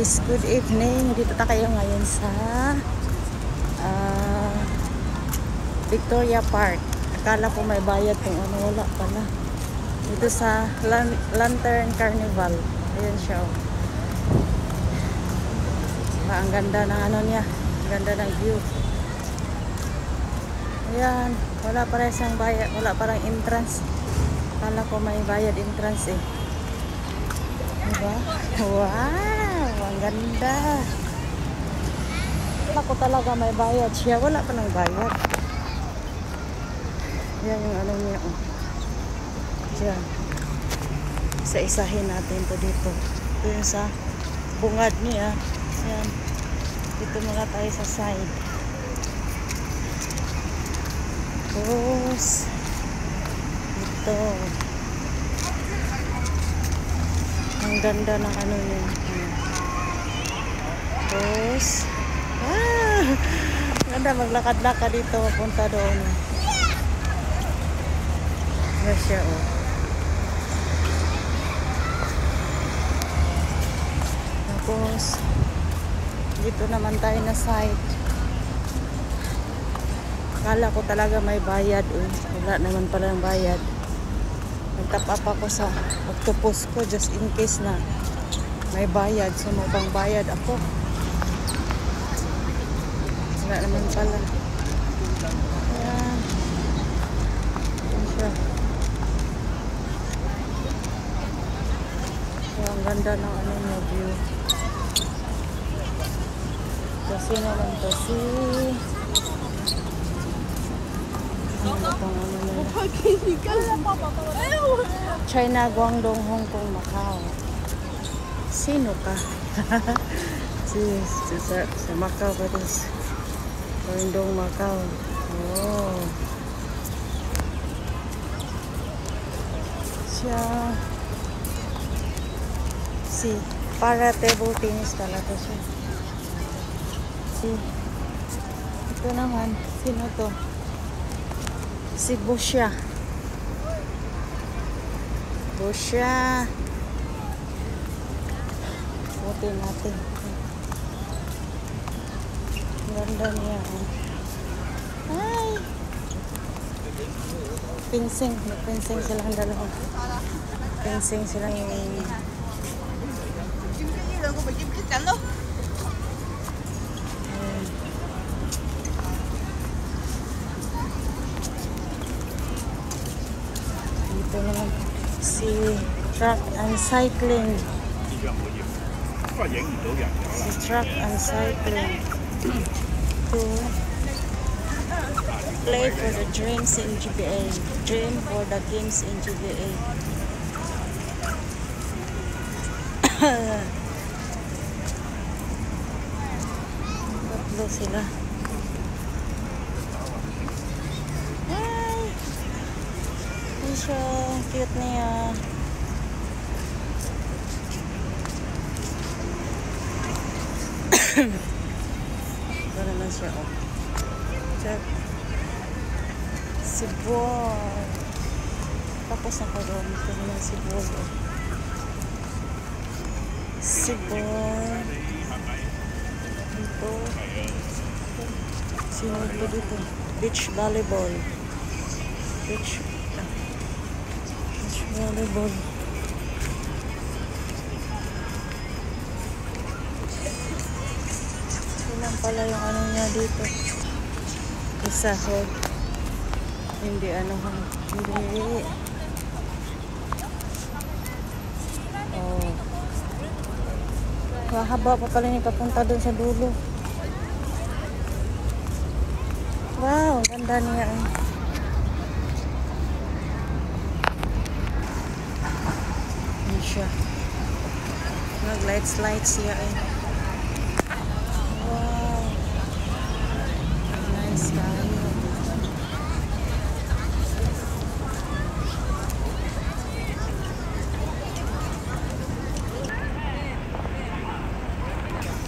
guys, good evening. Dito tayo ngayon sa Victoria Park. Akala ko may bayad kung ano, wala pala. Dito sa Lantern Carnival. Ayan siya. Ang ganda ng ano niya. Ang ganda ng view. Ayan, wala para isang bayad, wala parang entrance. Akala ko may bayad entrance eh. Diba? Wow, ang ganda. Akala ko talaga may bayad siya, wala pa ng bayad. Yan yung ano niya, oh. Diyan. Isa-isahin natin to dito. Ito yung sa bungad niya. Yan. Dito muna tayo sa side. Tapos ito. Ang ganda ng ano niya. Tapos ganda, maglakad-lakad dito papunta doon. Ayan siya, oh. Tapos dito naman tayo na side. Akala ko talaga may bayad, eh. Wala naman pala ng bayad. Nag-top up ako sa octopus ko just in case na may bayad. So mabang bayad ako. Wala naman pala. Ayan. Ayan siya. So, ang ganda ng ano niya view. Kasi naman to si China, Guangdong, Hong Kong, Macau. Sino ka? sa Macau ba ito? Guangdong, Macau. Oh. Siya. Si para table tennis talaga siya. Si ito naman, sino to? Si Busha. Busha. Puti natin. Ganda niya. Hi! Pinsing. Nagpinsing silang dalawa. Pinsing silang yung dito naman si Truck and Cycling. Si Truck and Cycling to play for the dreams in GBA. Dream for the games in GBA. Tatlo sila. Siya, cute niya. Ito naman siya, oh. Check. Si Boy. Tapos ako doon. Ito naman si Boy, oh. Si Boy. Ito. Sino ito dito? Beach volleyball. Beach volleyball. Ilan pala yung ano niya dito. Isa hold. Hindi ano. Hindi. Oh. Mahaba pa pala niya papunta doon sa dulo. Wow, ganda niya. Siya. Nag-lights siya eh. Wow. Nice guy.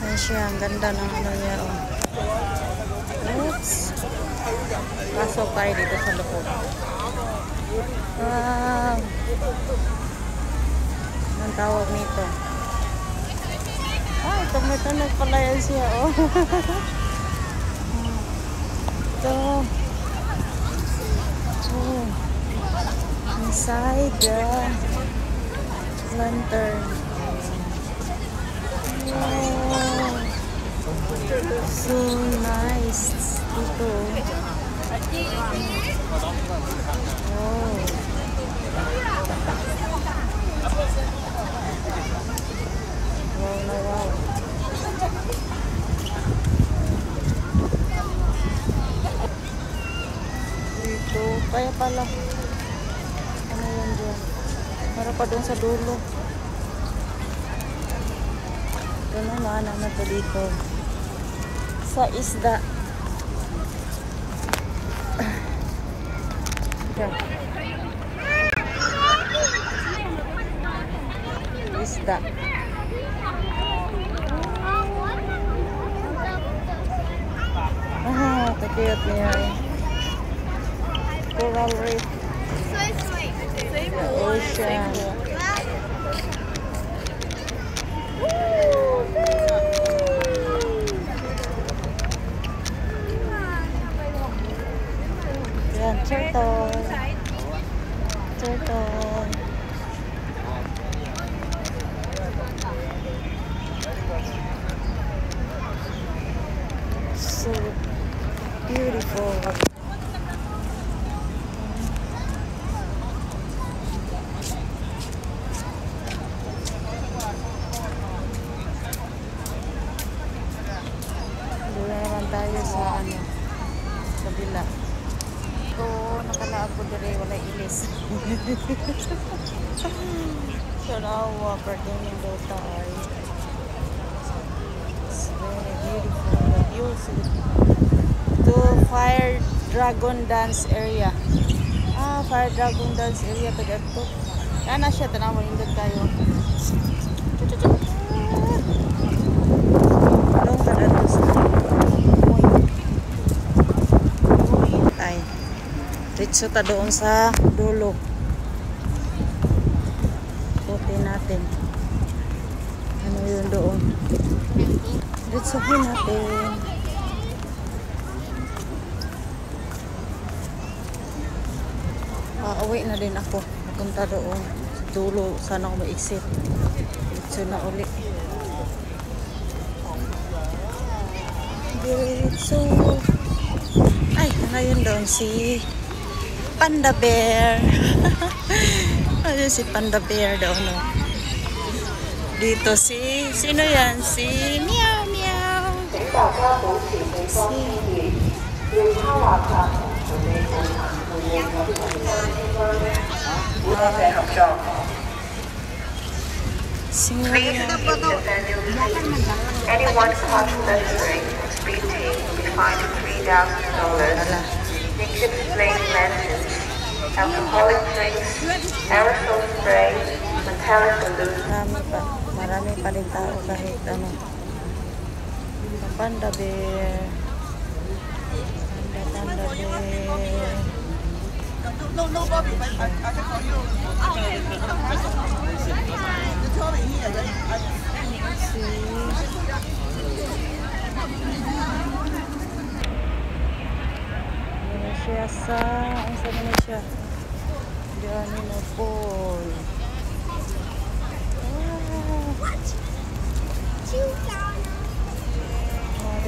Ayan siya. Ang ganda ng ano niya, oh. Oops. Pasok tayo dito sa loob. Wow. Anong tawag nito? Ay, Tumatawag pala yan siya, oh. Ito. Oh. Inside the lantern. Oh. So nice. Dito. Oh. Wow na wow. Dito. Kaya pala. Ano yun dyan? Para pa doon sa dulo. Ganun na to dito. Sa isda. Yan. Isda. Ah, cute niya. Coral reef. The ocean. Yan, turtle. Turtle. So beautiful. Doon na naman tayo sa ano, kabila. So, nakalaag ko dire, wala ilis. So, nawa, pertaining daw tayo. It's very beautiful. The views to Fire Dragon Dance area. Ah, Fire Dragon Dance area to dito. Kana siya, tanaw, indot tayo. Long ka dito sa Ritso ta doon sa dulo. Puti natin. Ano yun doon? Ritsohin natin. Uwi na din ako. Napunta doon. Dulo. Sana ako ma-exit. Ritso na uli. Ritso. Ay, ngayon doon si Panda Bear. Ayun si Panda Bear daw, no? Dito si, sino yan? Si Meow Meow. Si Anyone caught measuring speed team will be fined $3,000. Addictive flame lanterns, alcoholic drinks, aerosol spray, metallic balloons. Marami pa rin tao kahit ano. Panda Bear. Panda Bear. No, Bobby, I can call you. You told me here. Siya sa ang sa siya diyan mo po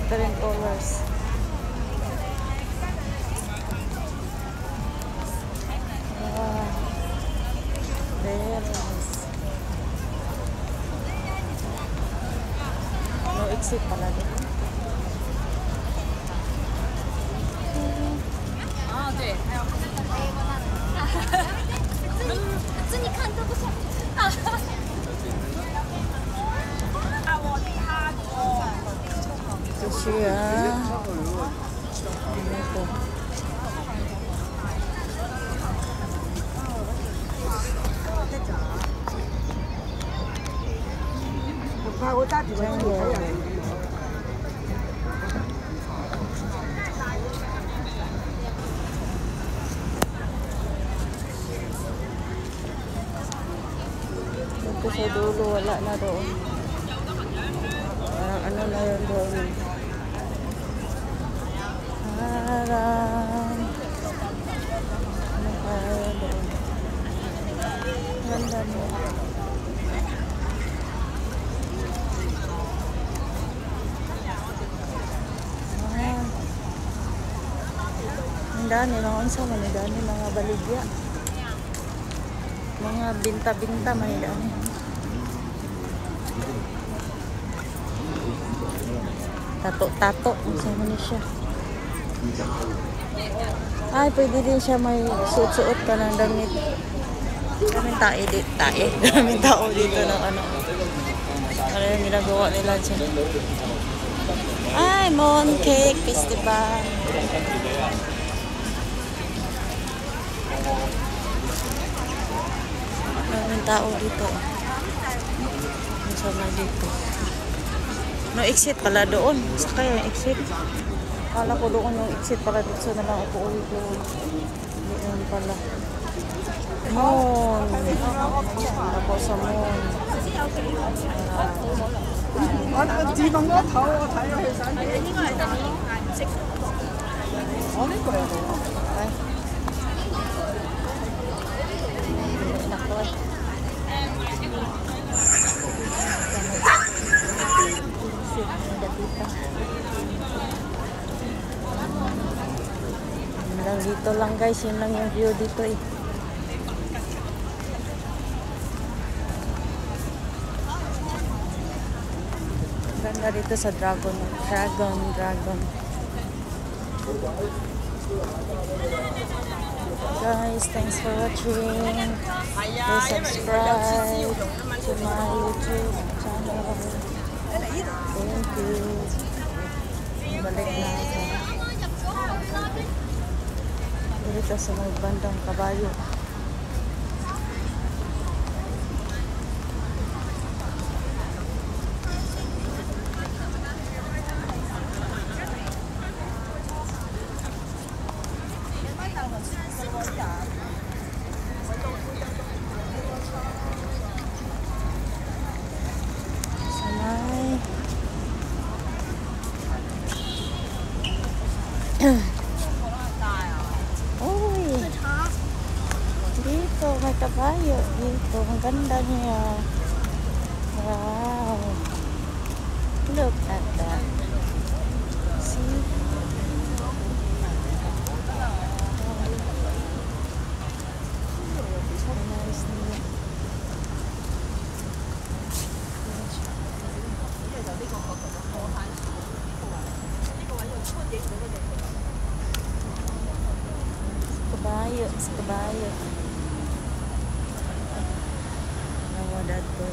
different colors. Very nice. No exit pala dito. Ito siya. Ito. Ito sa dulo, wala na doon. ano na yun doon. Harang. Ano kaya doon? Ganda mo. Ang dami, mga unsa man, ang dami, mga baligya. Mga binta-binta, may dami. Tato-tato, unsa man siya. Ay, pwede din siya may suot-suot ka ng damit. Daming tae dito, daming tao dito ng ano. Ano yung ginagawa nila dyan. Ay, Mooncake Festival. Daming tao dito. Sama dito. No exit pala doon. Saka yung exit. Kala ko doon yung exit pala dito na lang ako uwi doon. Doon pala. Moon. Ako sa Moon. 我自動嗰頭我睇佢想睇，應該係得顏色。我呢個又好。 Dito lang guys, yun lang yung view dito eh. Ganda dito sa dragon. Guys, thanks for watching. Please subscribe to my YouTube channel. Thank you. Balik na ako. Dito sa may bandang kabayo. Dito, may kabayo. Dito, ang ganda niya. Wow. Look at that. See? So nice niya. Kabayo. Dato.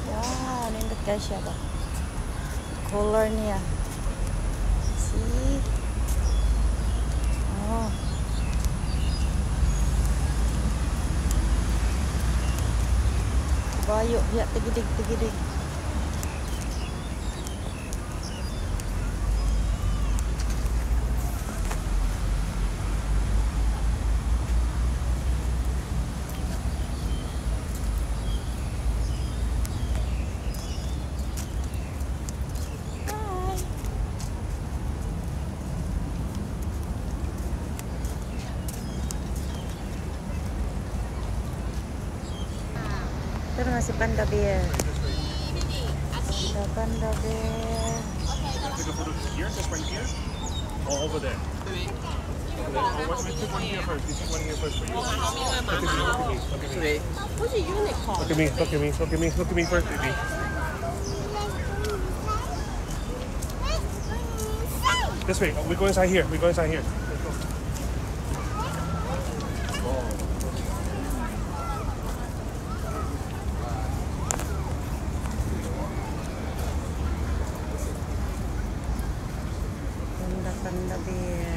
Wow, nindot ka siya ba? Color niya. See? Oh. Kabayo, ya, tigidig. Ito na si Panda Bear. Panda Bear. Take a photo here, just right here, or over there. What's my take one here first? You take one here first for you. Look at me first, baby. This way, we go inside here. Panda Bear.